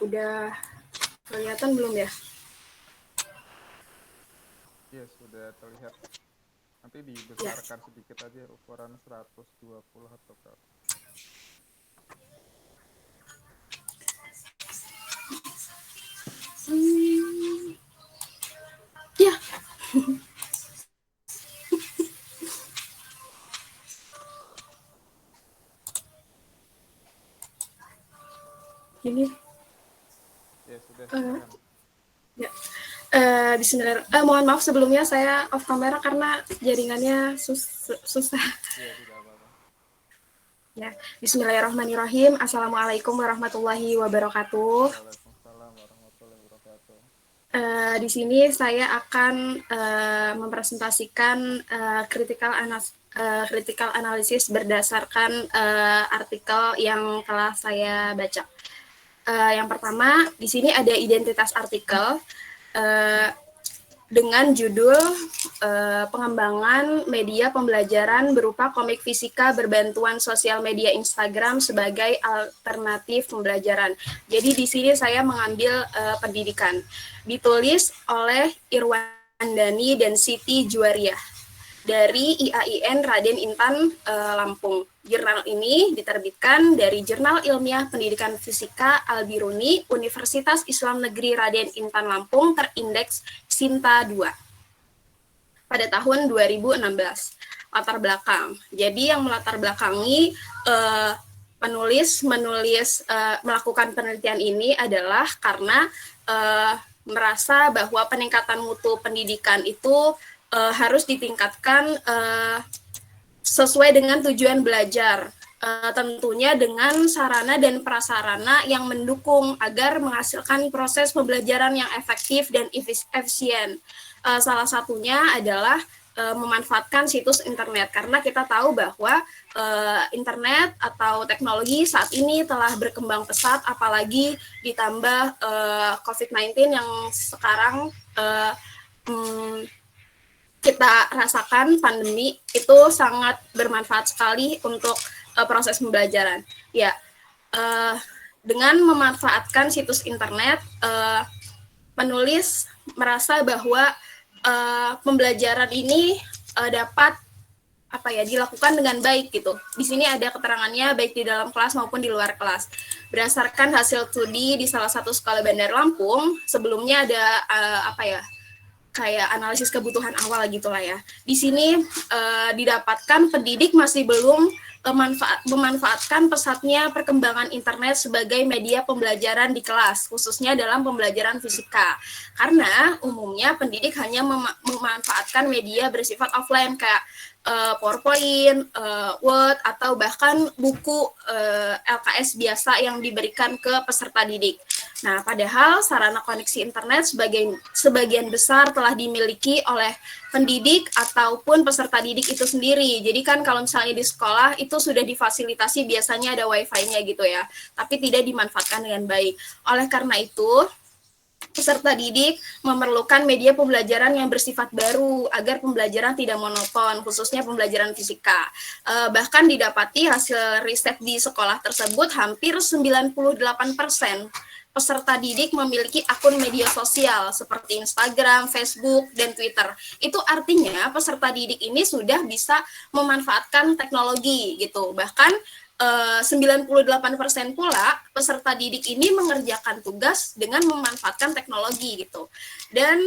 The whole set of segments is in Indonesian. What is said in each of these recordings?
Udah kelihatan belum ya? Iya, sudah terlihat. Nanti Ya. dibesarkan sedikit aja ukuran 120 atau berapa. Ya. Ini. Ya, sudah, Uh, silakan. ya. Mohon maaf sebelumnya saya off kamera karena jaringannya susah. Iya, tidak apa-apa. Ya. Bismillahirrahmanirrahim. Assalamualaikum warahmatullahi wabarakatuh. Waalaikumsalam warahmatullahi wabarakatuh. Di sini saya akan mempresentasikan critical analysis berdasarkan artikel yang telah saya baca. Yang pertama, di sini ada identitas artikel dengan judul pengembangan media pembelajaran berupa komik fisika berbantuan sosial media Instagram sebagai alternatif pembelajaran. Jadi di sini saya mengambil pendidikan. Ditulis oleh Irwandani dan Siti Juwariah dari IAIN Raden Intan Lampung. Jurnal ini diterbitkan dari Jurnal Ilmiah Pendidikan Fisika Al-Biruni Universitas Islam Negeri Raden Intan Lampung terindeks Sinta 2 pada tahun 2016. Latar belakang. Jadi yang melatar belakangi penulis melakukan penelitian ini adalah karena merasa bahwa peningkatan mutu pendidikan itu harus ditingkatkan sesuai dengan tujuan belajar, tentunya dengan sarana dan prasarana yang mendukung agar menghasilkan proses pembelajaran yang efektif dan efisien. Salah satunya adalah memanfaatkan situs internet, karena kita tahu bahwa internet atau teknologi saat ini telah berkembang pesat, apalagi ditambah COVID-19 yang sekarang kita rasakan pandemi itu sangat bermanfaat sekali untuk proses pembelajaran. Ya, dengan memanfaatkan situs internet, penulis merasa bahwa pembelajaran ini dapat dilakukan dengan baik gitu. Di sini ada keterangannya baik di dalam kelas maupun di luar kelas. Berdasarkan hasil studi di salah satu sekolah Bandar Lampung, sebelumnya ada kayak analisis kebutuhan awal gitulah ya. Di sini didapatkan pendidik masih belum memanfaatkan pesatnya perkembangan internet sebagai media pembelajaran di kelas, khususnya dalam pembelajaran fisika. Karena umumnya pendidik hanya memanfaatkan media bersifat offline kayak PowerPoint, Word, atau bahkan buku LKS biasa yang diberikan ke peserta didik. Nah, padahal sarana koneksi internet sebagian besar telah dimiliki oleh pendidik ataupun peserta didik itu sendiri. Jadi kan kalau misalnya di sekolah itu sudah difasilitasi biasanya ada wifi-nya gitu ya, tapi tidak dimanfaatkan dengan baik. Oleh karena itu, peserta didik memerlukan media pembelajaran yang bersifat baru agar pembelajaran tidak monoton, khususnya pembelajaran fisika. Bahkan didapati hasil riset di sekolah tersebut hampir 98% peserta didik memiliki akun media sosial seperti Instagram, Facebook, dan Twitter. Itu artinya peserta didik ini sudah bisa memanfaatkan teknologi gitu. Bahkan 98% pula peserta didik ini mengerjakan tugas dengan memanfaatkan teknologi gitu. Dan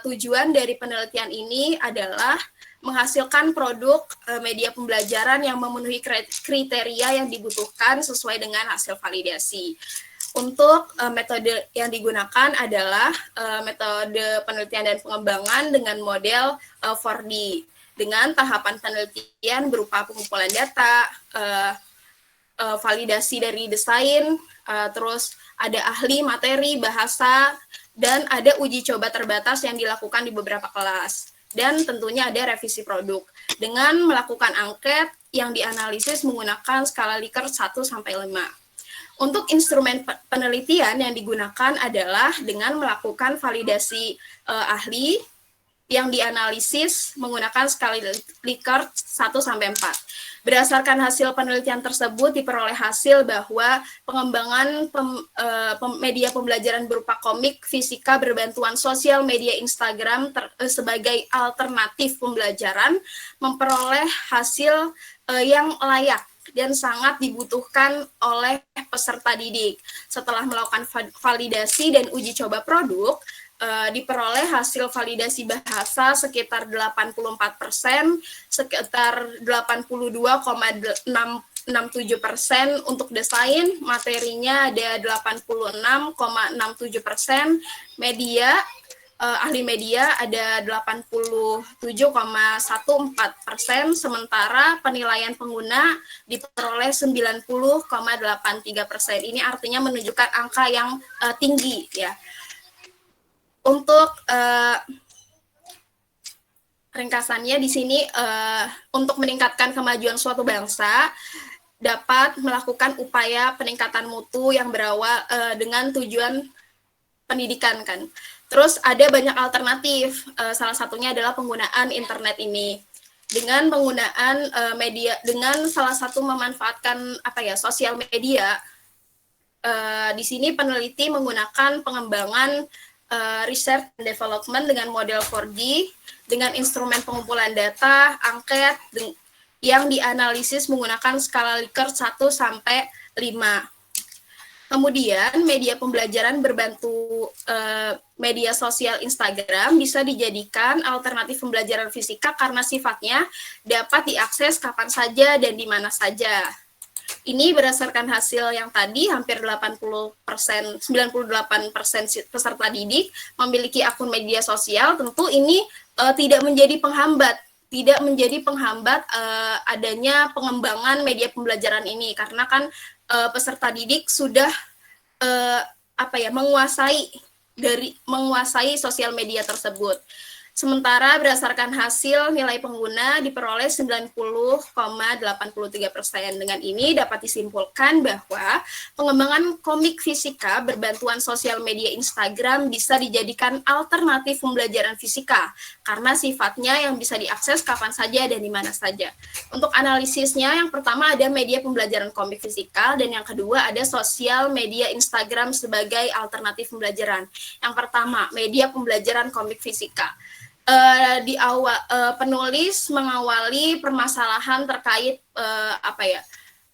tujuan dari penelitian ini adalah menghasilkan produk media pembelajaran yang memenuhi kriteria yang dibutuhkan sesuai dengan hasil validasi. Untuk metode yang digunakan adalah metode penelitian dan pengembangan dengan model 4D, dengan tahapan penelitian berupa pengumpulan data, validasi dari desain, terus ada ahli, materi, bahasa, dan ada uji coba terbatas yang dilakukan di beberapa kelas. Dan tentunya ada revisi produk dengan melakukan angket yang dianalisis menggunakan skala Likert 1-5. Untuk instrumen penelitian yang digunakan adalah dengan melakukan validasi ahli, yang dianalisis menggunakan skala Likert 1-4. Berdasarkan hasil penelitian tersebut diperoleh hasil bahwa pengembangan media pembelajaran berupa komik, fisika berbantuan sosial media Instagram sebagai alternatif pembelajaran memperoleh hasil yang layak dan sangat dibutuhkan oleh peserta didik. Setelah melakukan validasi dan uji coba produk, diperoleh hasil validasi bahasa sekitar 84%, sekitar 82,67%, untuk desain materinya ada 86,67%, media ahli media ada 87,14%, sementara penilaian pengguna diperoleh 90,83%. Ini artinya menunjukkan angka yang tinggi ya. Untuk ringkasannya di sini, untuk meningkatkan kemajuan suatu bangsa dapat melakukan upaya peningkatan mutu yang berawal dengan tujuan pendidikan kan. Terus ada banyak alternatif, salah satunya adalah penggunaan internet ini. Dengan penggunaan media, dengan salah satu memanfaatkan sosial media, di sini peneliti menggunakan pengembangan research and development dengan model 4D, dengan instrumen pengumpulan data, angket, yang dianalisis menggunakan skala Likert 1-5. Kemudian media pembelajaran berbantu media sosial Instagram bisa dijadikan alternatif pembelajaran fisika karena sifatnya dapat diakses kapan saja dan di mana saja. Ini berdasarkan hasil yang tadi, hampir 98% peserta didik memiliki akun media sosial. Tentu ini tidak menjadi penghambat adanya pengembangan media pembelajaran ini, karena kan peserta didik sudah menguasai sosial media tersebut. Sementara berdasarkan hasil nilai pengguna diperoleh 90,83%. Dengan ini dapat disimpulkan bahwa pengembangan komik fisika berbantuan sosial media Instagram bisa dijadikan alternatif pembelajaran fisika karena sifatnya yang bisa diakses kapan saja dan di mana saja. Untuk analisisnya, yang pertama ada media pembelajaran komik fisika dan yang kedua ada sosial media Instagram sebagai alternatif pembelajaran. Yang pertama, media pembelajaran komik fisika. Di awal penulis mengawali permasalahan terkait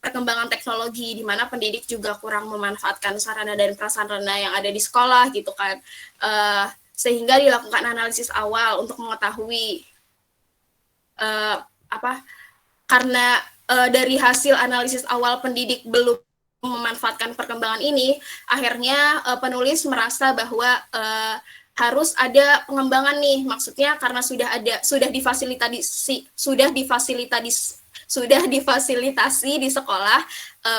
perkembangan teknologi, di mana pendidik juga kurang memanfaatkan sarana dan prasarana yang ada di sekolah gitu kan, sehingga dilakukan analisis awal untuk mengetahui karena dari hasil analisis awal pendidik belum memanfaatkan perkembangan ini, akhirnya penulis merasa bahwa harus ada pengembangan nih, maksudnya karena sudah difasilitasi di sekolah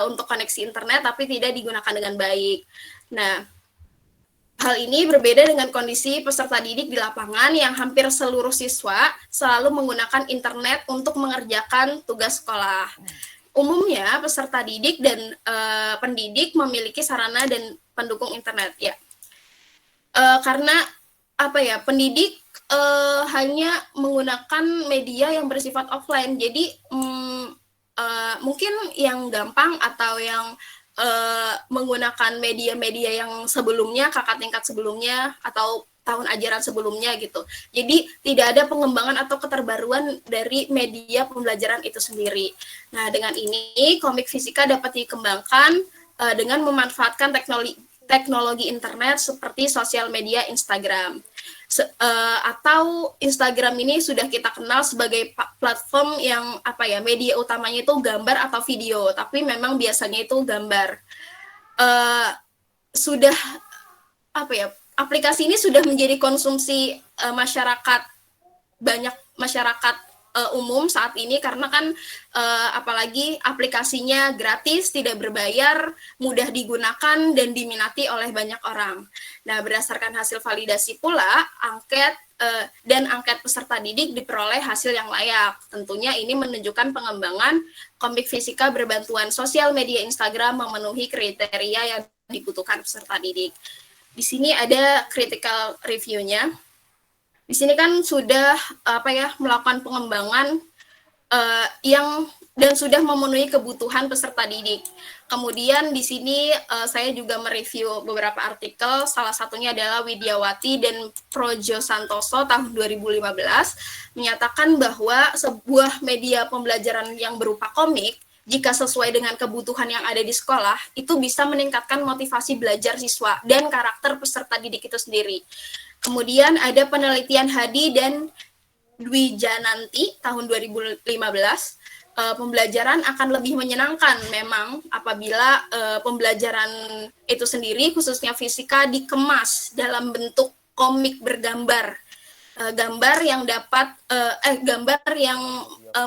untuk koneksi internet tapi tidak digunakan dengan baik. Nah, hal ini berbeda dengan kondisi peserta didik di lapangan yang hampir seluruh siswa selalu menggunakan internet untuk mengerjakan tugas sekolah. Umumnya peserta didik dan pendidik memiliki sarana dan pendukung internet ya. Karena pendidik hanya menggunakan media yang bersifat offline, jadi mungkin yang gampang atau yang menggunakan media-media yang sebelumnya, kakak tingkat sebelumnya atau tahun ajaran sebelumnya gitu. Jadi tidak ada pengembangan atau keterbaruan dari media pembelajaran itu sendiri. Nah, dengan ini komik fisika dapat dikembangkan dengan memanfaatkan teknologi internet seperti sosial media Instagram. Atau Instagram ini sudah kita kenal sebagai platform yang media utamanya itu gambar atau video, tapi memang biasanya itu gambar. Aplikasi ini sudah menjadi konsumsi banyak masyarakat umum saat ini, karena kan apalagi aplikasinya gratis, tidak berbayar, mudah digunakan dan diminati oleh banyak orang. Nah, berdasarkan hasil validasi pula, angket peserta didik diperoleh hasil yang layak. Tentunya ini menunjukkan pengembangan komik fisika berbantuan sosial media Instagram memenuhi kriteria yang dibutuhkan peserta didik. Di sini ada critical review-nya. Di sini kan sudah apa ya melakukan pengembangan yang dan sudah memenuhi kebutuhan peserta didik. Kemudian di sini saya juga mereview beberapa artikel, salah satunya adalah Widyawati dan Projo Santoso tahun 2015 menyatakan bahwa sebuah media pembelajaran yang berupa komik jika sesuai dengan kebutuhan yang ada di sekolah, itu bisa meningkatkan motivasi belajar siswa dan karakter peserta didik itu sendiri. Kemudian ada penelitian Hadi dan Dwi Jananti tahun 2015, pembelajaran akan lebih menyenangkan memang apabila pembelajaran itu sendiri khususnya fisika dikemas dalam bentuk komik bergambar, gambar yang dapat gambar yang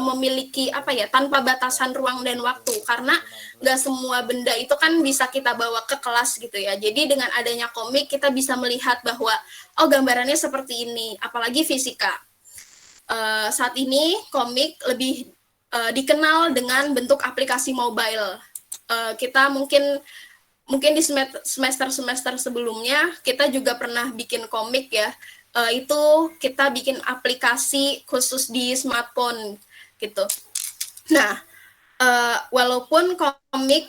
memiliki apa ya tanpa batasan ruang dan waktu, karena nggak semua benda itu kan bisa kita bawa ke kelas gitu ya. Jadi dengan adanya komik kita bisa melihat bahwa oh gambarannya seperti ini, apalagi fisika. Saat ini komik lebih dikenal dengan bentuk aplikasi mobile. Kita mungkin di semester sebelumnya kita juga pernah bikin komik ya. Itu kita bikin aplikasi khusus di smartphone gitu. Nah, walaupun komik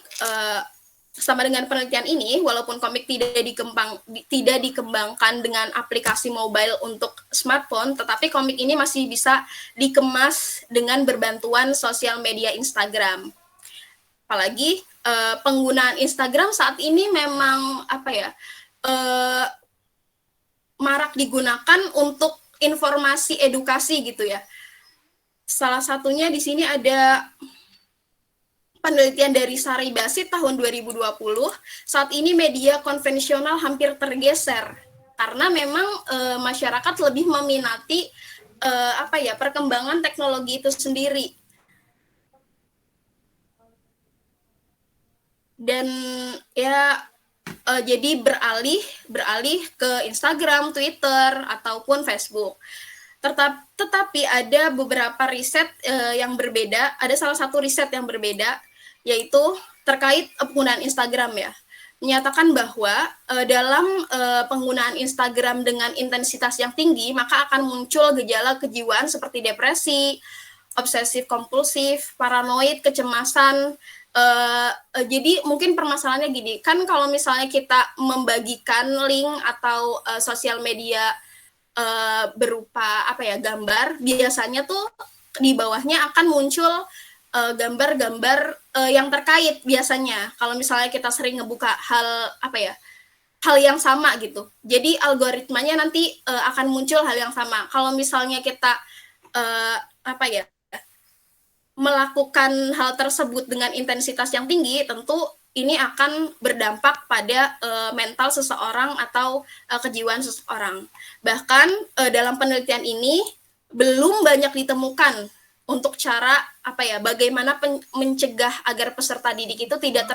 sama dengan penelitian ini, walaupun komik tidak dikembangkan dengan aplikasi mobile untuk smartphone, tetapi komik ini masih bisa dikemas dengan berbantuan sosial media Instagram. Apalagi penggunaan Instagram saat ini memang apa ya marak digunakan untuk informasi edukasi gitu ya. Salah satunya di sini ada penelitian dari Sari Basit tahun 2020, saat ini media konvensional hampir tergeser karena memang masyarakat lebih meminati apa ya perkembangan teknologi itu sendiri. Dan ya jadi beralih ke Instagram, Twitter ataupun Facebook. Tetapi ada beberapa riset yang berbeda. Ada salah satu riset yang berbeda, yaitu terkait penggunaan Instagram ya. Menyatakan bahwa dalam penggunaan Instagram dengan intensitas yang tinggi, maka akan muncul gejala kejiwaan seperti depresi, obsesif kompulsif, paranoid, kecemasan. Jadi mungkin permasalahannya gini, kan kalau misalnya kita membagikan link atau sosial media berupa apa ya gambar, biasanya tuh di bawahnya akan muncul gambar-gambar yang terkait biasanya. Kalau misalnya kita sering ngebuka hal apa ya hal yang sama gitu, jadi algoritmanya nanti akan muncul hal yang sama. Kalau misalnya kita apa ya melakukan hal tersebut dengan intensitas yang tinggi, tentu ini akan berdampak pada mental seseorang atau kejiwaan seseorang. Bahkan dalam penelitian ini belum banyak ditemukan untuk cara apa ya bagaimana mencegah agar peserta didik itu tidak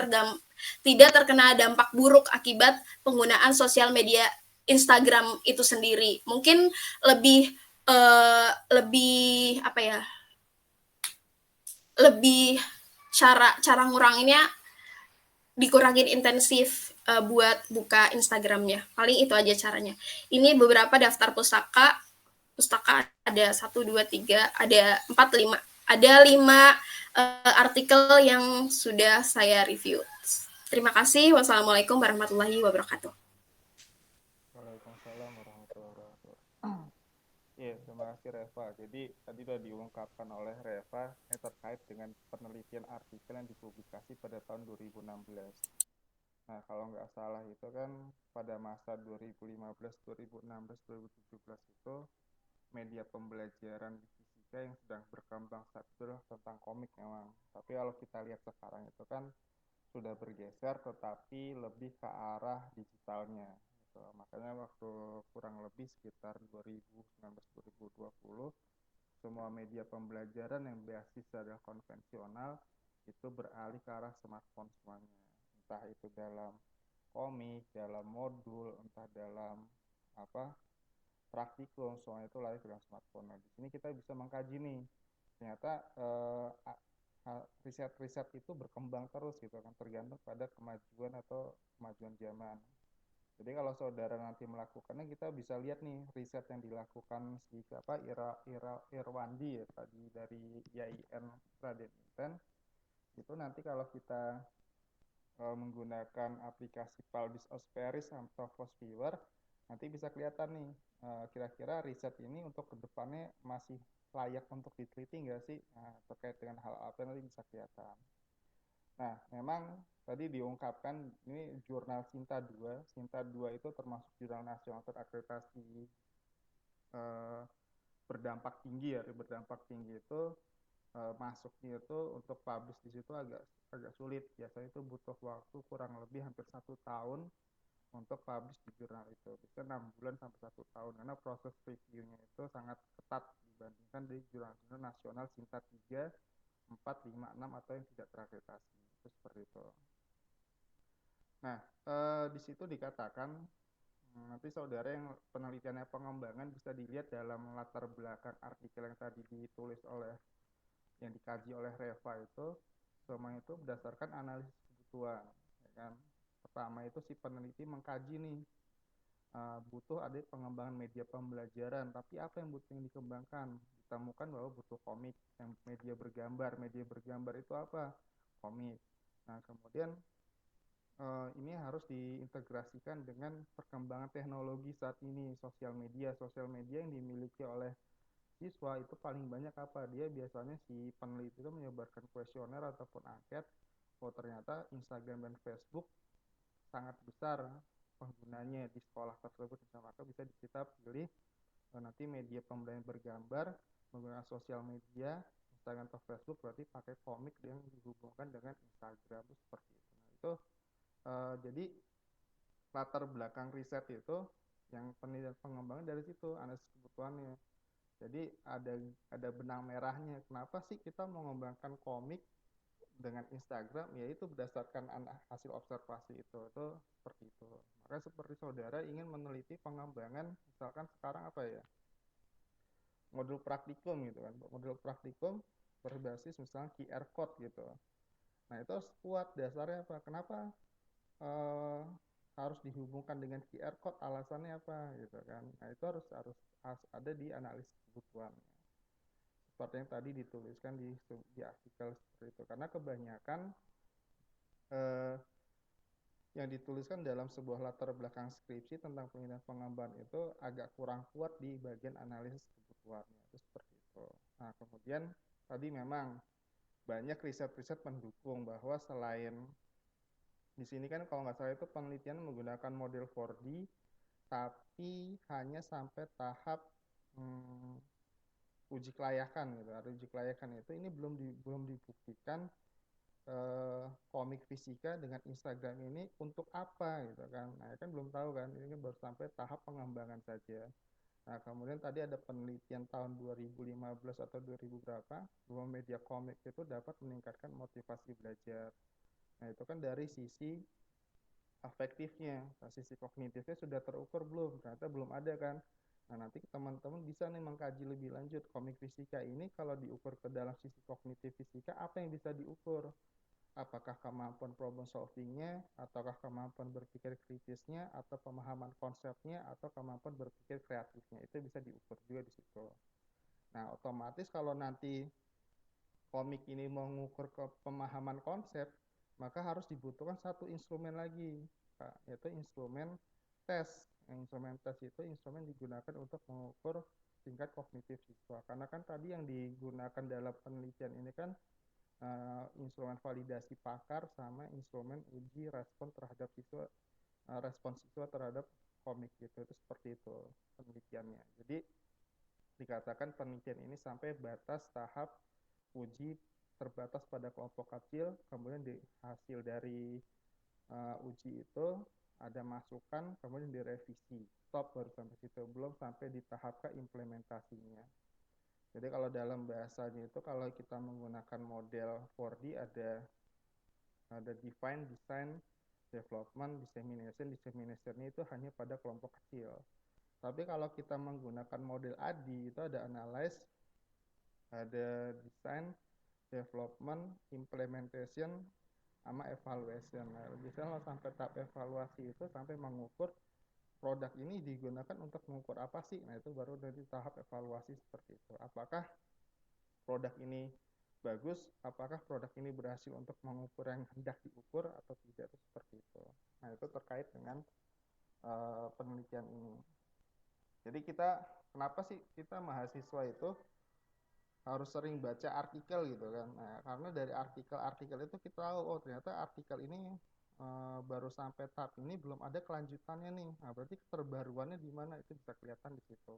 terkena dampak buruk akibat penggunaan sosial media Instagram itu sendiri. Mungkin lebih apa ya lebih cara nguranginnya dikurangin intensif buat buka Instagramnya. Paling itu aja caranya. Ini beberapa daftar pustaka ada 1, 2, 3, ada 4, 5. Ada 5 artikel yang sudah saya review. Terima kasih. Wassalamualaikum warahmatullahi wabarakatuh. Waalaikumsalam warahmatullahi wabarakatuh. Iya, terima kasih Reva. Jadi tadi sudah diungkapkan oleh Reva yang terkait dengan penelitian artikel yang dipublikasi pada tahun 2016. Nah, kalau nggak salah itu kan pada masa 2015, 2016, 2017 itu media pembelajaran di fisika yang sedang berkembang saat itu adalah tentang komik memang. Tapi kalau kita lihat sekarang itu kan sudah bergeser tetapi lebih ke arah digitalnya. Gitu. Makanya waktu kurang lebih sekitar 2019-2020 semua media pembelajaran yang basis adalah konvensional itu beralih ke arah smartphone semuanya. Entah itu dalam komik, dalam modul, entah dalam apa praktikum, semuanya itu lari dengan smartphone. Nah, di sini kita bisa mengkaji nih, ternyata riset-riset itu berkembang terus gitu kan, tergantung pada kemajuan atau kemajuan zaman. Jadi kalau saudara nanti melakukannya, kita bisa lihat nih riset yang dilakukan si siapa Irwandi ya tadi dari IAIN Raden Inten. Itu nanti kalau kita menggunakan aplikasi Paldis Osperis atau Fosviewer, nanti bisa kelihatan nih kira-kira riset ini untuk kedepannya masih layak untuk diteliti nggak sih, terkait dengan hal apa nanti bisa kelihatan. Nah, memang tadi diungkapkan ini jurnal Sinta 2. Sinta 2 itu termasuk jurnal nasional terakreditasi eh, berdampak tinggi ya. Berdampak tinggi itu masuknya itu untuk publish di situ agak agak sulit. Biasanya itu butuh waktu kurang lebih hampir 1 tahun untuk publish di jurnal itu. Bisa 6 bulan sampai 1 tahun karena proses reviewnya itu sangat ketat dibandingkan di jurnal-jurnal nasional Sinta 3, 4, 5, 6 atau yang tidak terakreditasi. Itu seperti itu. Nah, di situ dikatakan nanti saudara yang penelitiannya pengembangan bisa dilihat dalam latar belakang artikel yang tadi ditulis oleh yang dikaji oleh Reva itu semuanya itu berdasarkan analisis kebutuhan, ya kan? Pertama itu si peneliti mengkaji nih butuh ada pengembangan media pembelajaran, tapi apa yang butuh yang dikembangkan? Ditemukan bahwa butuh komik yang media bergambar itu apa? Komik. Nah, kemudian ini harus diintegrasikan dengan perkembangan teknologi saat ini, sosial media yang dimiliki oleh siswa itu paling banyak apa? Dia biasanya si peneliti itu menyebarkan kuesioner ataupun angket. Oh ternyata Instagram dan Facebook sangat besar penggunanya di sekolah tersebut. Maka bisa kita pilih nanti media pembelajaran bergambar menggunakan sosial media Instagram atau Facebook, berarti pakai komik yang dihubungkan dengan Instagram itu seperti itu. Nah itu jadi latar belakang riset itu yang penelitian pengembangan dari situ analisis kebutuhannya. Jadi ada benang merahnya. Kenapa sih kita mengembangkan komik dengan Instagram? Ya itu berdasarkan hasil observasi itu seperti itu. Maka seperti saudara ingin meneliti pengembangan, misalkan sekarang apa ya, modul praktikum gitu kan. Modul praktikum berbasis misalnya QR code gitu. Nah itu harus kuat dasarnya apa? Kenapa eh, harus dihubungkan dengan QR code? Alasannya apa gitu kan? Nah itu harus ada di analisis kebutuhan seperti yang tadi dituliskan di artikel seperti itu. Karena kebanyakan eh, yang dituliskan dalam sebuah latar belakang skripsi tentang penelitian pengembangan itu agak kurang kuat di bagian analisis kebutuhannya. Itu seperti itu. Nah, kemudian tadi memang banyak riset-riset mendukung bahwa selain di sini kan kalau nggak salah itu penelitian menggunakan model 4D, tapi hanya sampai tahap hmm, uji kelayakan gitu. Uji kelayakan itu ini belum dibuktikan komik fisika dengan Instagram ini untuk apa gitu kan. Nah, kan belum tahu kan. Ini kan baru sampai tahap pengembangan saja. Nah, kemudian tadi ada penelitian tahun 2015 atau 2000 berapa, bahwa media komik itu dapat meningkatkan motivasi belajar. Nah, itu kan dari sisi afektifnya, sisi kognitifnya sudah terukur belum? Ternyata belum ada kan. Nah, nanti teman-teman bisa nih mengkaji lebih lanjut komik fisika ini kalau diukur ke dalam sisi kognitif fisika, apa yang bisa diukur? Apakah kemampuan problem solvingnya, ataukah kemampuan berpikir kritisnya, atau pemahaman konsepnya, atau kemampuan berpikir kreatifnya. Itu bisa diukur juga di situ. Nah, otomatis kalau nanti komik ini mengukur ke pemahaman konsep, maka harus dibutuhkan satu instrumen lagi, yaitu instrumen tes. Instrumen tes itu instrumen digunakan untuk mengukur tingkat kognitif siswa. Karena kan tadi yang digunakan dalam penelitian ini kan instrumen validasi pakar sama instrumen uji respon siswa terhadap komik gitu. Itu seperti itu penelitiannya. Jadi dikatakan penelitian ini sampai batas tahap uji terbatas pada kelompok kecil, kemudian di hasil dari uji itu ada masukan, kemudian direvisi. Stop baru sampai situ, belum sampai di tahap ke implementasinya. Jadi kalau dalam bahasanya itu kalau kita menggunakan model 4D ada define, design, development, dissemination. Dissemination itu hanya pada kelompok kecil. Tapi kalau kita menggunakan model ADI itu ada analyze, ada design, development, implementation, sama evaluation. Nah, misalnya sampai tahap evaluasi itu sampai mengukur produk ini digunakan untuk mengukur apa sih? Nah, itu baru dari tahap evaluasi seperti itu. Apakah produk ini bagus? Apakah produk ini berhasil untuk mengukur yang hendak diukur atau tidak? Itu seperti itu. Nah, itu terkait dengan penelitian ini. Jadi kenapa sih kita mahasiswa itu harus sering baca artikel gitu kan? Nah, karena dari artikel-artikel itu kita tahu, oh ternyata artikel ini baru sampai tahap ini belum ada kelanjutannya nih. Nah, berarti keterbaruannya di mana itu bisa kelihatan di situ.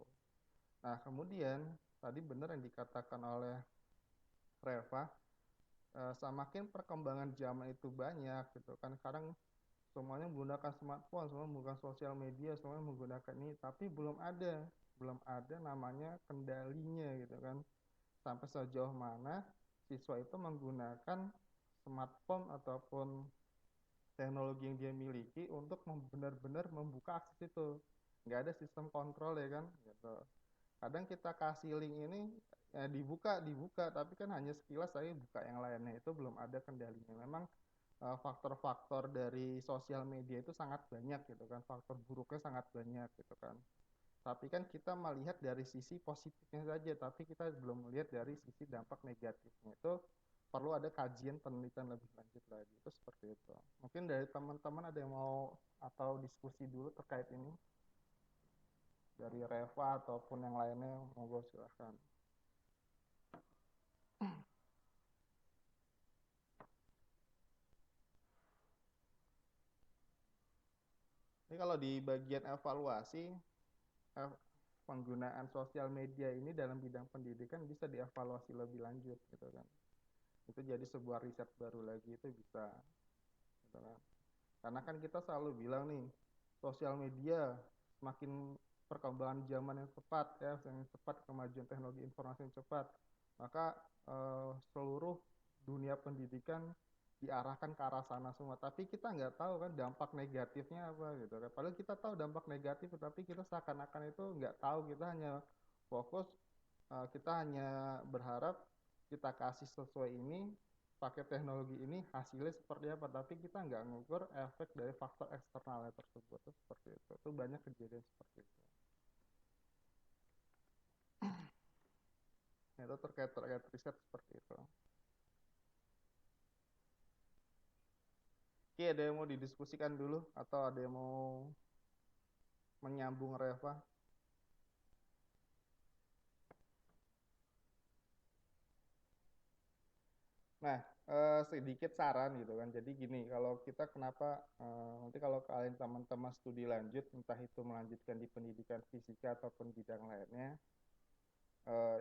Nah, kemudian tadi benar yang dikatakan oleh Reva, semakin perkembangan zaman itu banyak gitu kan. Sekarang semuanya menggunakan smartphone, semua menggunakan sosial media, semuanya menggunakan ini, tapi belum ada namanya kendalinya gitu kan. Sampai sejauh mana siswa itu menggunakan smartphone ataupun teknologi yang dia miliki untuk benar-benar membuka akses itu. Nggak ada sistem kontrol ya kan, gitu. Kadang kita kasih link ini ya dibuka, tapi kan hanya sekilas saya buka yang lainnya itu belum ada kendalinya. Memang faktor-faktor dari sosial media itu sangat banyak gitu kan, faktor buruknya sangat banyak gitu kan. Tapi kan kita melihat dari sisi positifnya saja, tapi kita belum melihat dari sisi dampak negatifnya. Itu perlu ada kajian penelitian lebih lanjut lagi. Itu seperti itu. Mungkin dari teman-teman ada yang mau atau diskusi dulu terkait ini dari Reva ataupun yang lainnya, monggo silahkan. Ini kalau di bagian evaluasi, penggunaan sosial media ini dalam bidang pendidikan bisa dievaluasi lebih lanjut gitu kan. Itu jadi sebuah riset baru lagi itu bisa gitu kan. Karena kan kita selalu bilang nih, sosial media semakin perkembangan zaman yang cepat ya, yang cepat kemajuan teknologi informasi yang cepat, maka seluruh dunia pendidikan diarahkan ke arah sana semua. Tapi kita nggak tahu kan dampak negatifnya apa gitu kan. Padahal kita tahu dampak negatif, tapi kita seakan-akan itu nggak tahu. Kita hanya fokus, kita hanya berharap kita kasih sesuai ini, pakai teknologi ini hasilnya seperti apa, tapi kita nggak ngukur efek dari faktor eksternalnya tersebut. Itu seperti itu banyak kejadian seperti itu. Nah, itu terkait riset seperti itu. Oke, ada yang mau didiskusikan dulu atau ada yang mau menyambung Reva? Nah, sedikit saran gitu kan. Jadi gini, kalau kita kenapa nanti kalau kalian teman-teman studi lanjut, entah itu melanjutkan di pendidikan fisika ataupun bidang lainnya,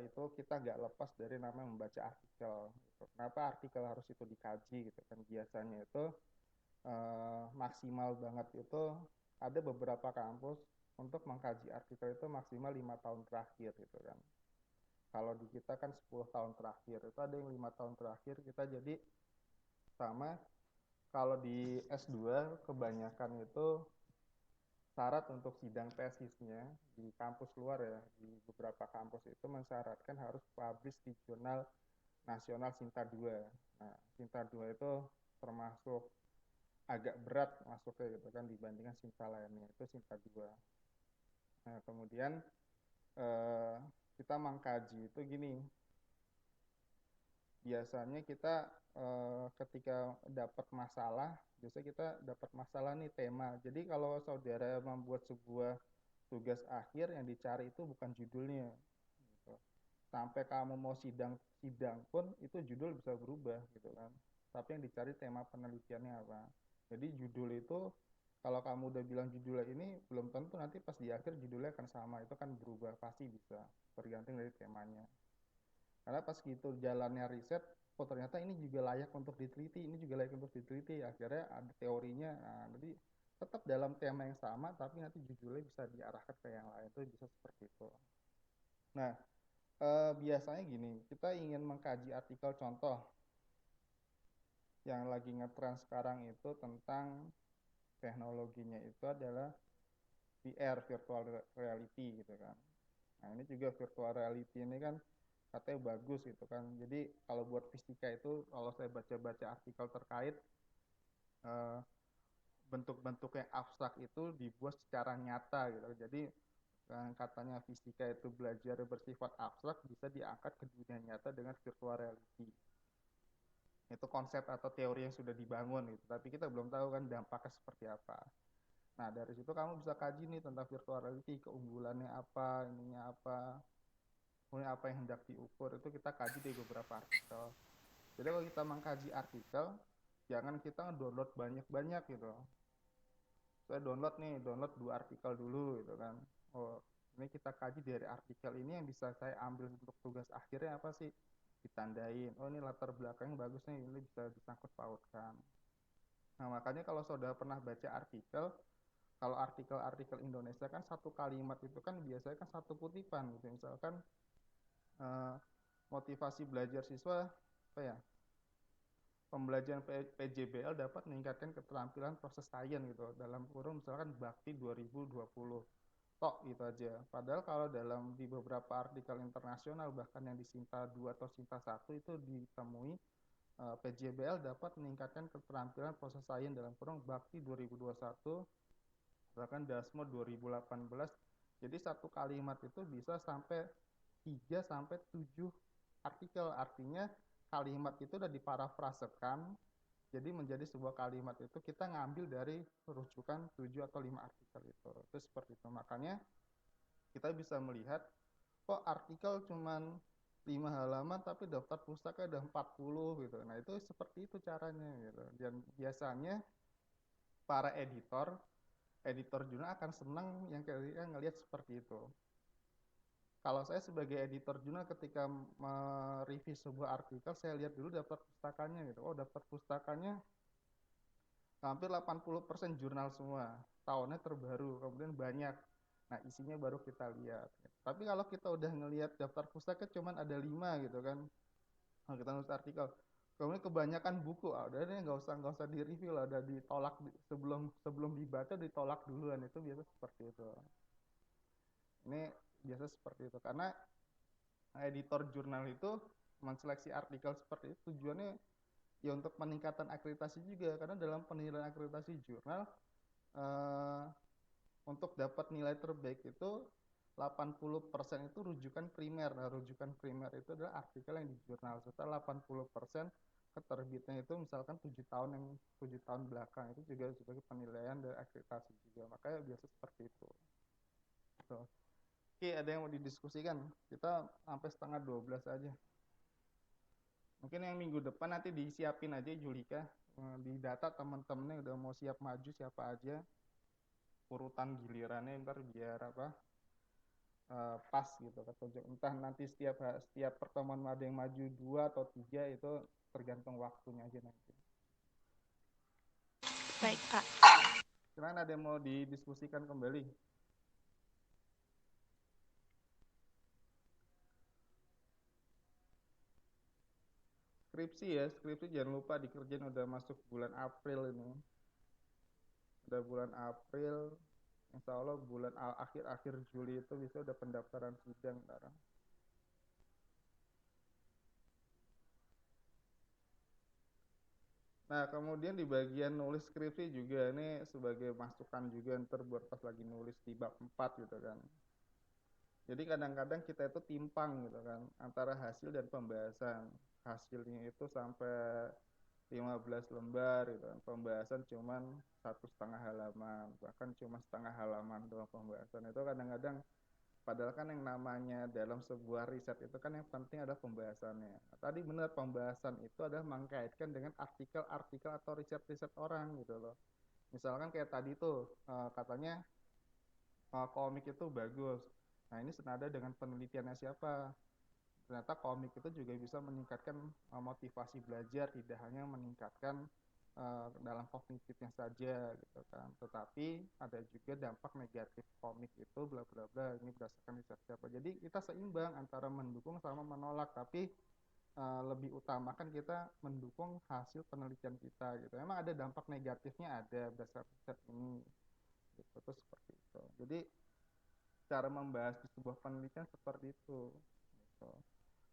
itu kita nggak lepas dari namanya membaca artikel. Gitu. Kenapa artikel harus itu dikaji gitu kan? Biasanya itu maksimal banget itu ada beberapa kampus untuk mengkaji artikel itu maksimal 5 tahun terakhir gitu kan. Kalau di kita kan 10 tahun terakhir, itu ada yang 5 tahun terakhir kita jadi sama. Kalau di S2 kebanyakan itu syarat untuk sidang tesisnya di kampus luar ya, di beberapa kampus itu mensyaratkan harus publish di jurnal nasional Sinta 2. Nah, Sinta 2 itu termasuk agak berat masuknya gitu kan dibandingkan Sinta lainnya, itu Sinta 2. Nah, kemudian eh, kita mengkaji itu gini, biasanya kita ketika dapat masalah, biasanya kita dapat masalah nih tema. Jadi kalau saudara membuat sebuah tugas akhir yang dicari itu bukan judulnya, gitu. Sampai kamu mau sidang sidang pun itu judul bisa berubah gitu kan. Tapi yang dicari tema penelitiannya apa. Jadi judul itu kalau kamu udah bilang judulnya ini belum tentu nanti pas di akhir judulnya akan sama, itu kan berubah pasti bisa tergantung dari temanya. Karena pas gitu jalannya riset, oh ternyata ini juga layak untuk diteliti, ini juga layak untuk diteliti. Akhirnya ada teorinya, nah, jadi tetap dalam tema yang sama, tapi nanti judulnya bisa diarahkan ke yang lain, itu bisa seperti itu. Nah, biasanya gini, kita ingin mengkaji artikel contoh yang lagi ngetren sekarang itu tentang teknologinya itu adalah VR, virtual reality gitu kan. Nah, ini juga virtual reality ini kan katanya bagus gitu kan. Jadi kalau buat fisika itu kalau saya baca-baca artikel terkait eh, bentuk-bentuk yang abstrak itu dibuat secara nyata gitu. Jadi katanya fisika itu belajar bersifat abstrak bisa diangkat ke dunia nyata dengan virtual reality. Itu konsep atau teori yang sudah dibangun gitu. Tapi kita belum tahu kan dampaknya seperti apa. Nah, dari situ kamu bisa kaji nih tentang virtual reality, keunggulannya apa, ininya apa, kemudian apa yang hendak diukur, itu kita kaji di beberapa artikel. Jadi kalau kita mengkaji artikel, jangan kita download banyak-banyak gitu. Saya download 2 artikel dulu gitu kan. Oh, ini kita kaji dari artikel ini yang bisa saya ambil untuk tugas akhirnya apa sih? Ditandain. Oh, ini latar belakangnya bagus nih, ini bisa disangkut pautkan. Nah, makanya kalau saudara pernah baca artikel, kalau artikel-artikel Indonesia kan satu kalimat itu kan biasanya kan satu kutipan gitu. Misalkan eh, motivasi belajar siswa apa ya? Pembelajaran PJBL dapat meningkatkan keterampilan proses sains gitu. Dalam kurung misalkan Bakti 2020. Tok gitu aja. Padahal kalau dalam di beberapa artikel internasional bahkan yang di Sinta 2 atau Sinta 1 itu ditemui PJBL dapat meningkatkan keterampilan proses sains dalam kurung Bakti 2021 bahkan Dasmo 2018. Jadi satu kalimat itu bisa sampai 3 sampai 7 artikel. Artinya kalimat itu udah diparafrasekan jadi menjadi sebuah kalimat itu kita ngambil dari rujukan 7 atau 5 artikel itu seperti itu. Makanya kita bisa melihat kok artikel cuman 5 halaman tapi daftar pustaka ada 40 gitu. Nah, itu seperti itu caranya gitu. Dan biasanya para editor jurnal akan senang yang kalian ngelihat seperti itu. Kalau saya sebagai editor jurnal ketika mereview sebuah artikel, saya lihat dulu daftar pustakanya gitu. Oh, daftar pustakanya hampir 80% jurnal semua. Tahunnya terbaru, kemudian banyak. Nah, isinya baru kita lihat. Tapi kalau kita udah ngelihat daftar pustaka cuman ada 5 gitu kan. Nah, kita nulis artikel. Kemudian kebanyakan buku, udah deh nggak usah di review lah, udah ditolak sebelum sebelum dibaca ditolak duluan itu biasa seperti itu. Ini biasa seperti itu karena editor jurnal itu menseleksi artikel seperti itu tujuannya ya untuk peningkatan akreditasi juga karena dalam penilaian akreditasi jurnal eh, untuk dapat nilai terbaik itu 80% itu rujukan primer. Nah, rujukan primer itu adalah artikel yang di jurnal. Setelah 80% keterbitnya itu misalkan 7 tahun belakang itu juga sebagai penilaian dari akreditasi juga. Makanya biasa seperti itu. So, oke, ada yang mau didiskusikan? Kita sampai setengah 12 aja. Mungkin yang minggu depan nanti disiapin aja Julika. Di data teman-temannya udah mau siap maju siapa aja. Urutan gilirannya ntar biar apa pas gitu ketunjuk entah nanti setiap pertemuan ada yang maju 2 atau 3 itu tergantung waktunya aja nanti. Baik, Pak. Silakan ada yang mau didiskusikan kembali. Skripsi jangan lupa dikerjain udah masuk bulan April ini. Udah bulan April, insya Allah bulan akhir Juli itu bisa udah pendaftaran sidang sekarang. Nah, kemudian di bagian nulis skripsi juga ini sebagai masukan juga ntar buat pas lagi nulis di bab 4 gitu kan. Jadi kadang-kadang kita itu timpang gitu kan antara hasil dan pembahasan. Hasilnya itu sampai 15 lembar gitu kan. Pembahasan cuman 1,5 halaman, bahkan cuma setengah halaman doang pembahasan. Itu kadang-kadang padahal kan yang namanya dalam sebuah riset itu kan yang penting adalah pembahasannya. Nah, tadi benar pembahasan itu adalah mengkaitkan dengan artikel-artikel atau riset-riset orang gitu loh. Misalkan kayak tadi tuh katanya komik itu bagus. Nah, ini senada dengan penelitiannya siapa? Ternyata komik itu juga bisa meningkatkan motivasi belajar, tidak hanya meningkatkan dalam kognitifnya saja gitu kan. Tetapi ada juga dampak negatif komik itu bla bla bla. Ini berdasarkan riset siapa. Jadi kita seimbang antara mendukung sama menolak, tapi lebih utamakan kita mendukung hasil penelitian kita gitu. Memang ada dampak negatifnya ada berdasarkan riset ini gitu. Terus seperti itu. Jadi cara membahas di sebuah penelitian seperti itu gitu.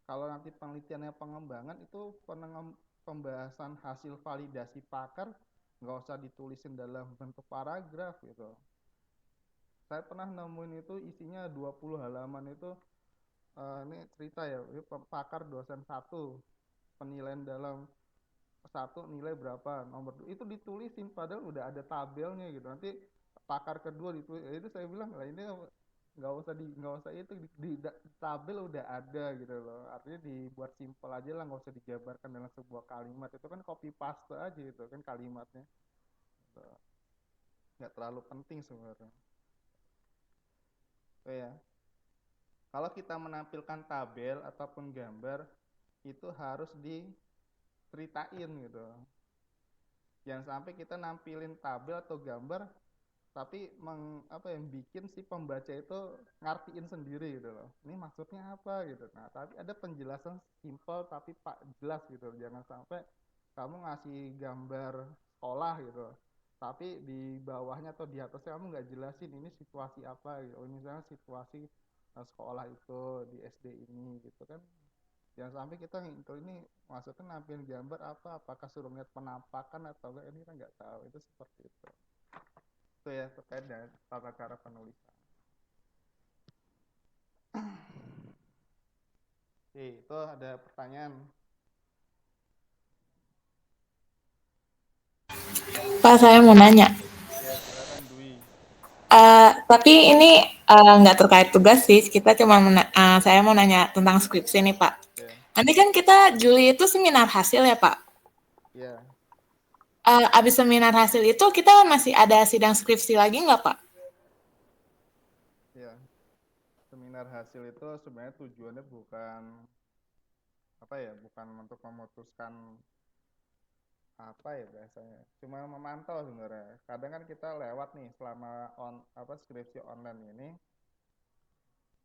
Kalau nanti penelitiannya pengembangan itu pembahasan hasil validasi pakar nggak usah ditulisin dalam bentuk paragraf gitu. Saya pernah nemuin itu isinya 20 halaman itu, ini cerita ya, ini pakar dosen 1, penilaian dalam 1 nilai berapa, nomor 2, itu ditulisin padahal udah ada tabelnya gitu. Nanti pakar kedua ditulis, itu saya bilang lah ini nggak usah itu di tabel udah ada gitu loh. Artinya dibuat simpel aja lah, nggak usah dijabarkan dalam sebuah kalimat. Itu kan copy paste aja gitu kan kalimatnya. Gitu. Nggak terlalu penting sebenarnya. Oh ya, kalau kita menampilkan tabel ataupun gambar itu harus diceritain gitu. Jangan sampai kita nampilin tabel atau gambar tapi yang bikin si pembaca itu ngartiin sendiri gitu loh. Ini maksudnya apa gitu. Nah, tapi ada penjelasan simpel tapi pak jelas gitu. Jangan sampai kamu ngasih gambar sekolah gitu, tapi di bawahnya atau di atasnya kamu nggak jelasin ini situasi apa gitu. Misalnya situasi sekolah itu di SD ini gitu kan. Jangan sampai kita ini maksudnya nampilin gambar apa, apakah suruh lihat penampakan atau enggak, ini kan nggak tahu. Itu seperti itu. Itu ya terkait dengan tata cara penulisan. Oke, itu ada pertanyaan. Pak, saya mau nanya. Ya, silakan Dwi. Tapi ini nggak terkait tugas sih. Kita cuma saya mau nanya tentang skripsi nih, Pak. Ya. Nanti kan kita Juli itu seminar hasil ya, Pak. Ya. Abis seminar hasil itu kita masih ada sidang skripsi lagi nggak, Pak? Ya. Seminar hasil itu sebenarnya tujuannya bukan bukan untuk memutuskan bahasanya. Cuma memantau sebenarnya. Kadang kan kita lewat nih selama skripsi online ini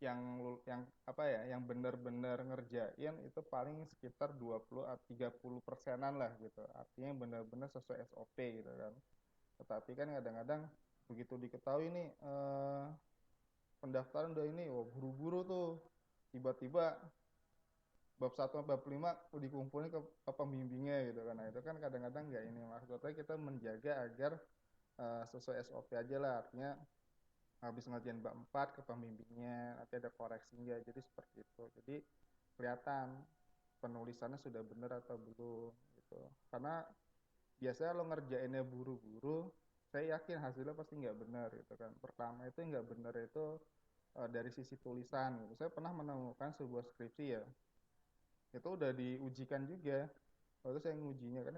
yang benar-benar ngerjain itu paling sekitar 20-30%-an lah gitu. Artinya benar-benar sesuai SOP gitu kan. Tetapi kan kadang-kadang begitu diketahui nih pendaftaran udah ini, buru-buru tuh tiba-tiba bab 1 sampai bab 5 dikumpulin ke pembimbingnya gitu kan. Nah, itu kan kadang-kadang nggak ini, maksudnya kita menjaga agar sesuai SOP aja lah. Artinya habis ngajian bab 4 ke pembimbingnya, nanti ada koreksinya, jadi seperti itu. Jadi kelihatan penulisannya sudah benar atau belum gitu. Karena biasanya lo ngerjainnya buru-buru, saya yakin hasilnya pasti nggak benar gitu kan. Pertama itu nggak benar itu dari sisi tulisan gitu. Saya pernah menemukan sebuah skripsi ya, itu udah diujikan juga. Lalu saya ngujinya kan,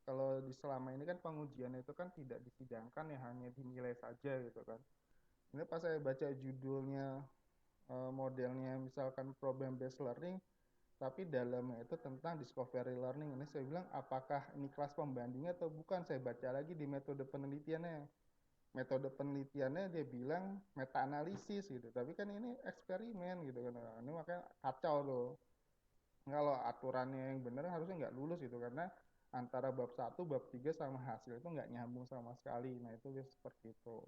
kalau di selama ini kan pengujiannya itu kan tidak disidangkan ya, hanya dinilai saja gitu kan. Ini pas saya baca judulnya, modelnya misalkan problem based learning, tapi dalamnya itu tentang discovery learning. Ini saya bilang apakah ini kelas pembandingnya atau bukan. Saya baca lagi di metode penelitiannya. Metode penelitiannya dia bilang meta analisis gitu, tapi kan ini eksperimen gitu kan. Ini makanya kacau tuh. Kalau aturannya yang benar harusnya nggak lulus gitu, karena antara bab 1, bab 3 sama hasil itu nggak nyambung sama sekali. Nah, itu dia seperti itu.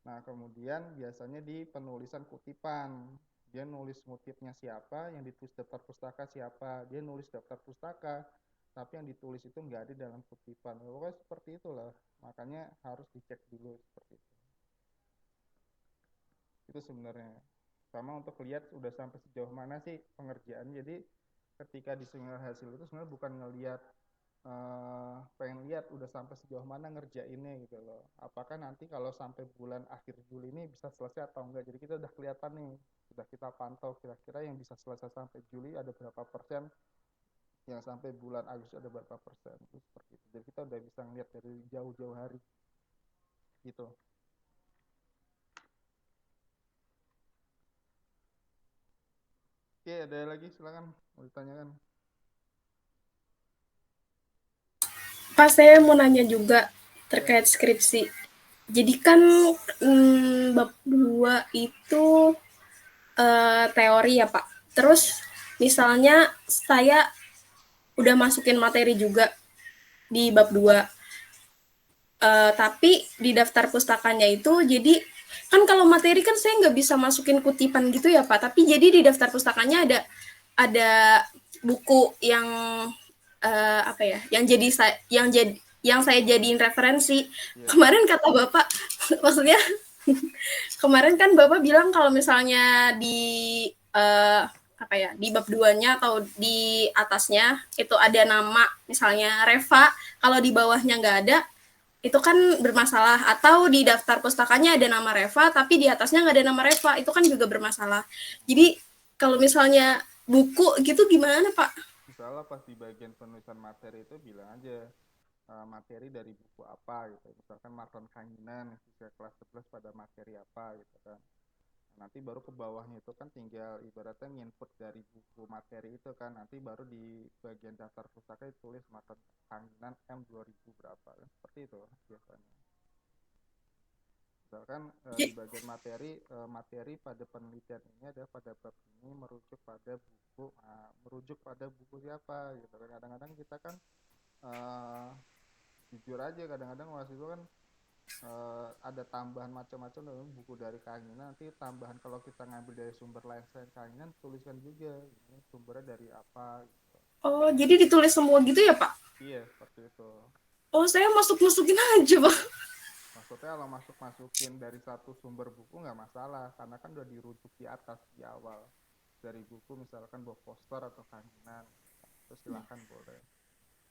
Nah, kemudian biasanya di penulisan kutipan, dia nulis motifnya siapa, yang ditulis daftar pustaka siapa, dia nulis daftar pustaka, tapi yang ditulis itu nggak ada dalam kutipan. Pokoknya seperti itulah, makanya harus dicek dulu seperti itu. Itu sebenarnya. Sama untuk lihat udah sampai sejauh mana sih pengerjaan. Jadi ketika di seminar hasil itu sebenarnya bukan ngelihat pengen lihat udah sampai sejauh mana ngerjainnya gitu loh. Apakah nanti kalau sampai bulan akhir Juli ini bisa selesai atau enggak. Jadi kita udah kelihatan nih, sudah kita pantau kira-kira yang bisa selesai sampai Juli ada berapa persen, yang sampai bulan Agustus ada berapa persen. Itu seperti itu. Jadi kita udah bisa ngeliat dari jauh-jauh hari gitu. Oke, ada lagi, silakan mau ditanyakan. Pak, saya mau nanya juga terkait skripsi. Jadi kan bab 2 itu teori ya Pak. Terus misalnya saya udah masukin materi juga di bab 2. Tapi di daftar pustakanya itu jadi kan kalau materi kan saya nggak bisa masukin kutipan gitu ya Pak, tapi jadi di daftar pustakanya ada buku yang yang saya jadiin referensi. Iya. Kemarin kata Bapak, maksudnya kemarin kan Bapak bilang kalau misalnya di apa ya, di bab 2-nya atau di atasnya itu ada nama misalnya Reva, kalau di bawahnya nggak ada, itu kan bermasalah. Atau di daftar pustakanya ada nama Reva, tapi di atasnya nggak ada nama Reva, itu kan juga bermasalah. Jadi kalau misalnya buku gitu gimana, Pak? Misalnya pas di bagian penulisan materi itu bilang aja materi dari buku apa gitu. Misalkan Marton Kanginan siswa kelas 11 pada materi apa gitu kan. Nanti baru ke bawahnya itu kan tinggal ibaratnya nginput dari buku materi itu kan, nanti baru di bagian daftar pustaka ditulis Marton Kanginan M 2000 berapa kan, seperti itu biasanya. Misalkan di bagian materi pada penelitian ini ada pada bab ini merujuk pada buku siapa gitu kan. Kadang-kadang kita kan jujur aja, kadang-kadang mahasiswa kan ada tambahan macam-macam dalam buku dari Kanginan, nanti tambahan kalau kita ngambil dari sumber lain selain Kanginan tuliskan juga sumbernya dari apa gitu. Oh, jadi ditulis semua gitu ya, Pak? Iya, seperti itu. Oh, saya masuk-masukin aja, Pak. Maksudnya kalau masukin dari satu sumber buku nggak masalah, karena kan udah dirujuk di atas di awal dari buku, misalkan Bob Foster atau Kanginan, terus silahkan boleh.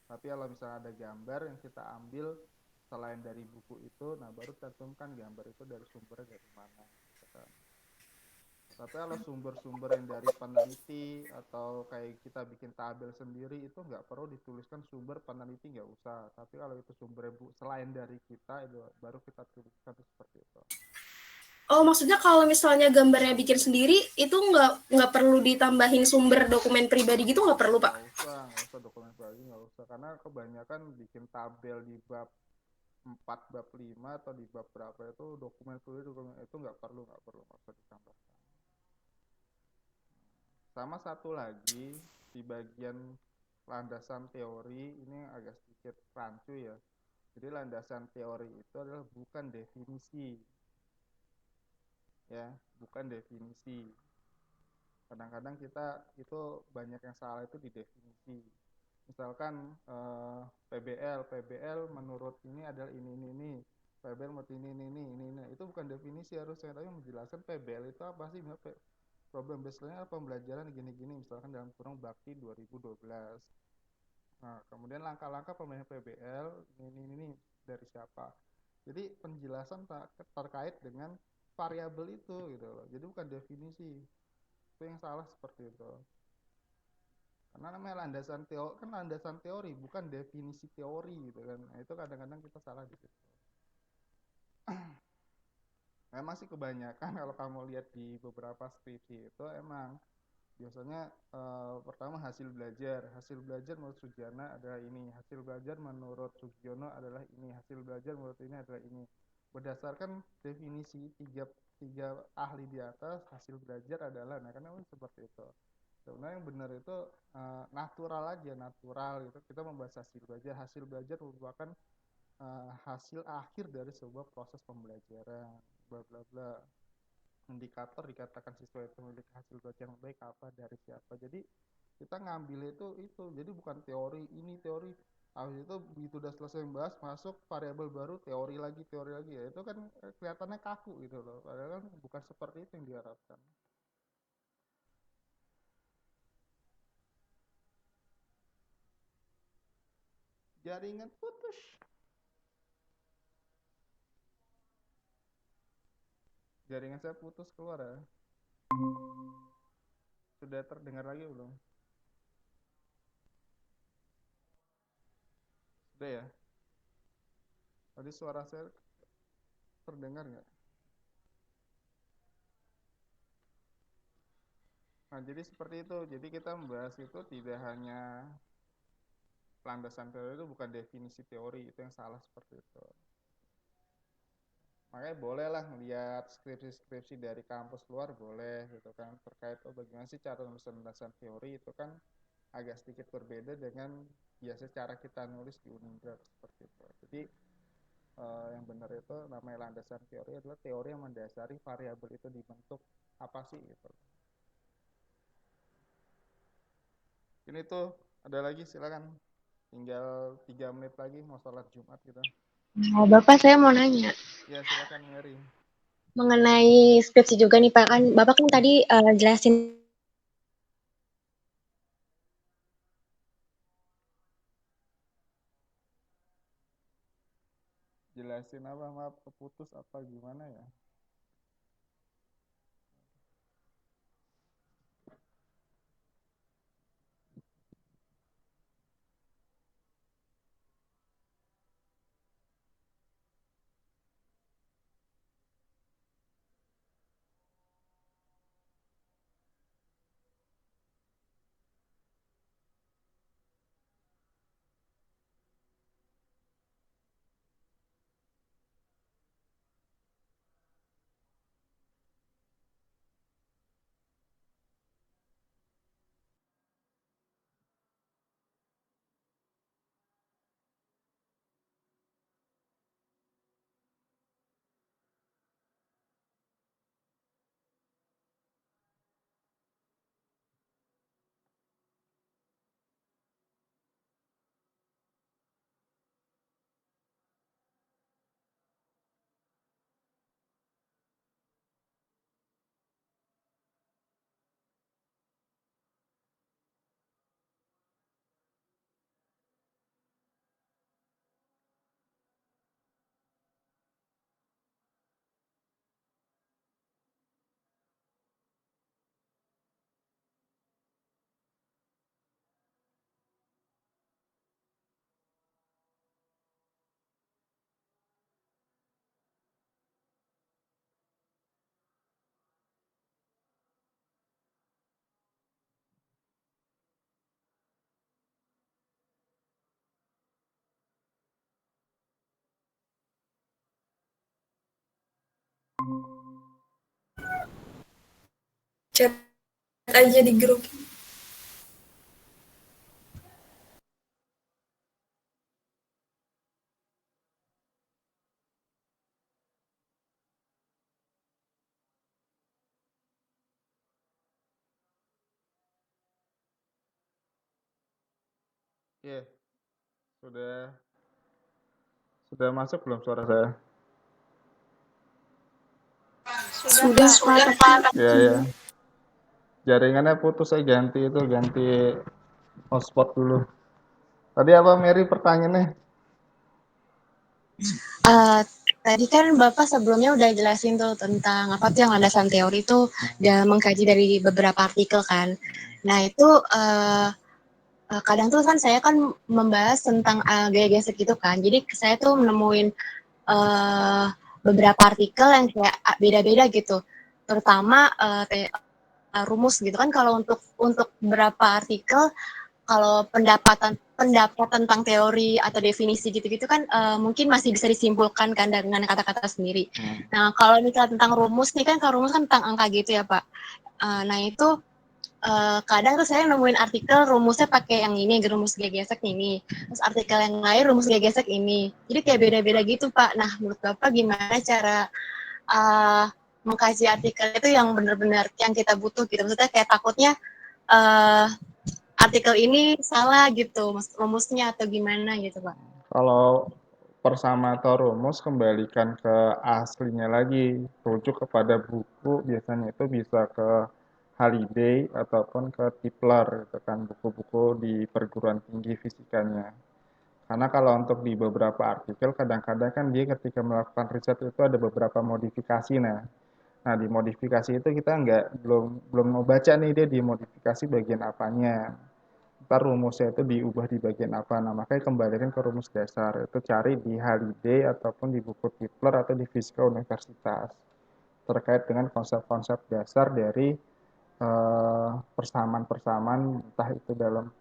Tapi kalau misalnya ada gambar yang kita ambil selain dari buku itu, nah baru cantumkan gambar itu dari sumbernya dari mana. Gitu. Tapi kalau sumber-sumber yang dari peneliti atau kayak kita bikin tabel sendiri itu nggak perlu dituliskan sumber peneliti, nggak usah. Tapi kalau itu sumber selain dari kita itu baru kita tuliskan seperti itu. Oh, maksudnya kalau misalnya gambarnya bikin sendiri, itu nggak perlu ditambahin sumber dokumen pribadi gitu, nggak perlu, Pak? Nggak usah dokumen pribadi, nggak usah. Karena kebanyakan bikin tabel di bab 4, bab 5, atau di bab berapa itu dokumen itu nggak perlu usah ditambahkan. Sama satu lagi, di bagian landasan teori, ini agak sedikit rancu ya. Jadi landasan teori itu adalah bukan definisi. Ya, bukan definisi. Kadang-kadang kita itu banyak yang salah itu di definisi. Misalkan PBL menurut ini adalah ini. PBL menurut ini. Itu bukan definisi harusnya, tapi menjelaskan PBL itu apa sih? Problem baseline pembelajaran gini-gini, misalkan dalam kurung Bakti 2012. Nah, kemudian langkah-langkah pemilihan PBL ini dari siapa. Jadi penjelasan terkait dengan variabel itu gitu loh. Jadi bukan definisi. Itu yang salah seperti itu. Karena namanya landasan teori bukan definisi teori gitu kan. Nah, itu kadang-kadang kita salah di situ. Memang sih kebanyakan kalau kamu lihat di beberapa skripsi itu emang biasanya pertama hasil belajar menurut Sugiana adalah ini, hasil belajar menurut Sugiono adalah ini, hasil belajar menurut ini adalah ini. Berdasarkan definisi tiga ahli di atas, hasil belajar adalah, nah karena seperti itu. Sebenarnya yang benar itu natural gitu. Kita membahas hasil belajar merupakan hasil akhir dari sebuah proses pembelajaran, bla bla bla. Indikator dikatakan siswa itu memiliki hasil belajar yang baik apa dari siapa. Jadi kita ngambil itu jadi bukan teori habis itu begitu udah selesai membahas masuk variabel baru teori lagi ya, itu kan kelihatannya kaku gitu loh, padahal kan bukan seperti itu yang diharapkan. Jaringan putus. Jaringan saya putus keluar ya. Sudah terdengar lagi belum? Sudah ya? Tadi suara saya terdengar nggak? Nah, jadi seperti itu. Jadi kita membahas itu tidak hanya landasan teori, itu bukan definisi teori, itu yang salah seperti itu. Makanya bolehlah melihat skripsi-skripsi dari kampus luar, boleh gitu kan, terkait bagaimana sih cara menulis landasan teori, itu kan agak sedikit berbeda dengan biasa cara kita nulis di Unindra seperti itu. Jadi yang benar itu namanya landasan teori adalah teori yang mendasari variabel itu dibentuk apa sih gitu. Ini tuh ada lagi, silakan. Tinggal 3 menit lagi mau sholat Jumat kita. Nah, Bapak saya mau nanya Ya silakan Mary. mengenai skripsi juga nih Pak, kan Bapak kan tadi jelasin Jelasin apa, maaf keputus apa gimana ya? Chat aja di grup. Iya, sudah sudah masuk belum suara saya? Sudah Pak. Ya ya. Jaringannya putus, saya ganti hotspot dulu. Tadi apa Mary pertanyaannya? tadi kan Bapak sebelumnya udah jelasin tuh tentang apa tuh yang landasan teori itu dan mengkaji dari beberapa artikel kan. Nah itu kadang tuh kan saya kan membahas tentang gaya gesek gitu kan. Jadi saya tuh menemuin uh, beberapa artikel yang kayak beda-beda gitu. Terutama rumus gitu kan. Kalau untuk beberapa artikel, kalau pendapat tentang teori atau definisi gitu-gitu kan mungkin masih bisa disimpulkan kan dengan kata-kata sendiri. Nah kalau misalnya tentang rumus nih kan, kalau rumus kan tentang angka gitu ya Pak. Nah itu kadang tuh saya nemuin artikel rumusnya pakai yang ini, rumus gesek ini. Terus artikel yang lain rumus gesek ini. Jadi kayak beda-beda gitu Pak. Nah menurut Bapak gimana cara mengkaji artikel itu yang benar-benar yang kita butuh gitu? Maksudnya kayak takutnya uh, artikel ini salah gitu, rumusnya atau gimana gitu Pak. Kalau persama atau rumus kembalikan ke aslinya lagi, rujuk kepada buku, biasanya itu bisa ke Halliday ataupun ke Tipler, gitu kan, buku-buku di perguruan tinggi fisikanya. Karena kalau untuk di beberapa artikel, kadang-kadang kan dia ketika melakukan riset itu ada beberapa modifikasi. Nah di modifikasi itu kita belum mau baca nih dia dimodifikasi bagian apanya. Ntar rumusnya itu diubah di bagian apa. Nah makanya kembalikan ke rumus dasar. Itu cari di Halliday ataupun di buku Tipler atau di Fisika Universitas. Terkait dengan konsep-konsep dasar dari persamaan-persamaan entah itu dalam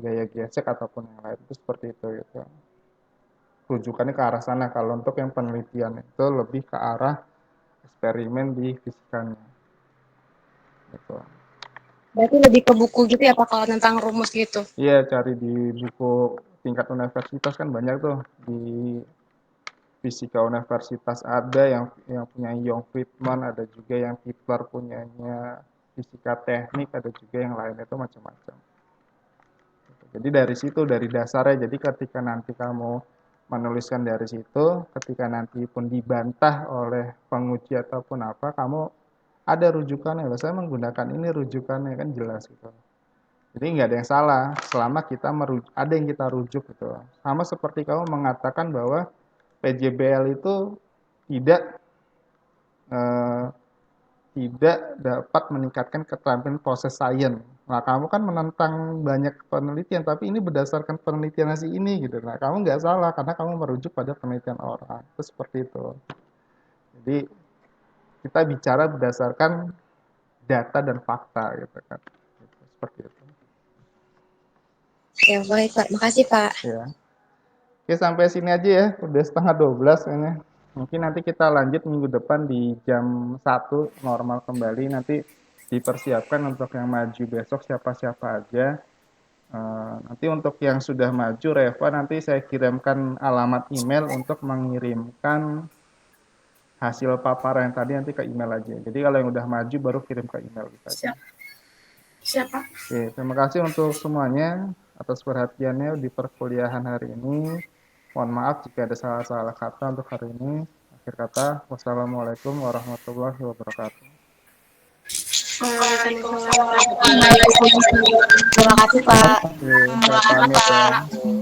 gaya gesek ataupun yang lain itu seperti itu gitu. Rujukannya ke arah sana. Kalau untuk yang penelitian itu lebih ke arah eksperimen di fisikanya gitu. Berarti lebih ke buku gitu ya Pak kalau tentang rumus gitu. Iya, cari di buku tingkat universitas kan banyak tuh. Di Fisika Universitas ada yang punya Young Friedman, ada juga yang Tipler punyanya Fisika Teknik, ada juga yang lain itu macam-macam. Jadi dari situ, dari dasarnya. Jadi ketika nanti kamu menuliskan dari situ, ketika nanti pun dibantah oleh penguji ataupun apa, kamu ada rujukannya. Loh, saya menggunakan ini rujukannya, kan jelas gitu. Jadi nggak ada yang salah selama kita ada yang kita rujuk gitu. Sama seperti kamu mengatakan bahwa PJBL itu tidak eh, tidak dapat meningkatkan keterampilan proses sains. Nah, kamu kan menentang banyak penelitian, tapi ini berdasarkan penelitian si ini gitu. Nah, kamu nggak salah karena kamu merujuk pada penelitian orang. Itu seperti itu. Jadi kita bicara berdasarkan data dan fakta gitu kan. Gitu, seperti itu. Ya, baik Pak. Makasih Pak. Ya. Oke, sampai sini aja ya. Udah setengah 12 kayaknya. Mungkin nanti kita lanjut minggu depan di jam 1 normal kembali. Nanti dipersiapkan untuk yang maju besok siapa-siapa aja. Nanti untuk yang sudah maju, Reva, nanti saya kirimkan alamat email untuk mengirimkan hasil paparan yang tadi nanti ke email aja. Jadi kalau yang udah maju baru kirim ke email kita aja. Siapa? Oke, terima kasih untuk semuanya atas perhatiannya di perkuliahan hari ini. Mohon maaf jika ada salah-salah kata untuk hari ini. Akhir kata, wassalamualaikum warahmatullahi wabarakatuh. Waalaikumsalam. Terima kasih Pak. Oke, saya pamit ya.